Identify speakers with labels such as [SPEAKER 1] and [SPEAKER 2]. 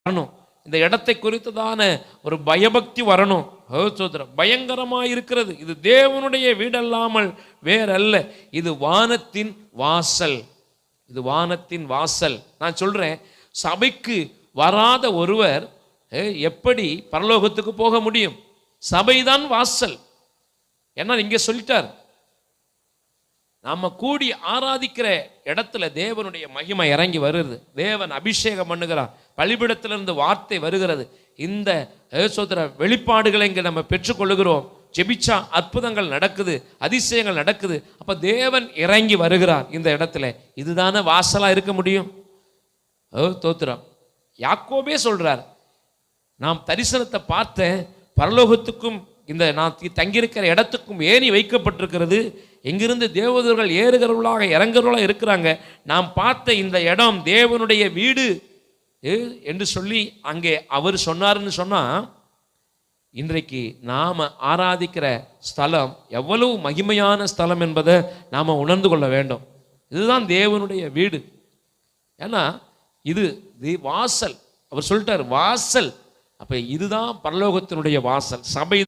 [SPEAKER 1] வரணும். இந்த இடத்தை குறித்ததான ஒரு பயபக்தி வரணும். சோதரம் பயங்கரமாக இருக்கிறது. இது தேவனுடைய வீடல்லாமல் வேறல்ல. இது வானத்தின் வாசல். இது வானத்தின் வாசல். நான் சொல்றேன், சபைக்கு வராத ஒருவர் எப்படி பரலோகத்துக்கு போக முடியும்? சபைதான் வாசல். என்ன இங்க சொல்லிட்டார், நாம கூடி ஆராதிக்கிற இடத்துல தேவனுடைய மகிமை இறங்கி வருகிறது. தேவன் அபிஷேகம் பண்ணுகிறார். பலிபிடத்திலிருந்து வார்த்தை வருகிறது. இந்த சோதர வெளிப்பாடுகளை இங்கே நம்ம பெற்றுக்கொள்ளுகிறோம். ஜெபிச்சா அற்புதங்கள் நடக்குது, அதிசயங்கள் நடக்குது. அப்ப தேவன் இறங்கி வருகிறார் இந்த இடத்துல. இதுதானே வாசலா இருக்க முடியும்? தோத்திரம். யாக்கோபே சொல்றார், நாம் தரிசனத்தை பார்த்தேன், பரலோகத்துக்கும் இந்த நான் தங்கியிருக்கிற இடத்துக்கும் ஏணி வைக்கப்பட்டிருக்கிறது. எங்கிருந்து தேவதூதர்கள் ஏறுகிறவர்களாக இறங்குறவர்களாக இருக்கிறாங்க. நாம் பார்த்த இந்த இடம் தேவனுடைய வீடு என்று சொல்லி அங்கே அவர் சொன்னார்னு சொன்னா, இன்றைக்கு நாம ஆராதிக்கிற ஸ்தலம் எவ்வளவு மகிமையான ஸ்தலம் என்பதை நாம உணர்ந்து கொள்ள வேண்டும். இதுதான் தேவனுடைய வீடு. ஏன்னா இது வாசல். அவர் சொல்லிட்டார் வாசல். அப்ப இதுதான் பரலோகத்தினுடைய வாசல். சபை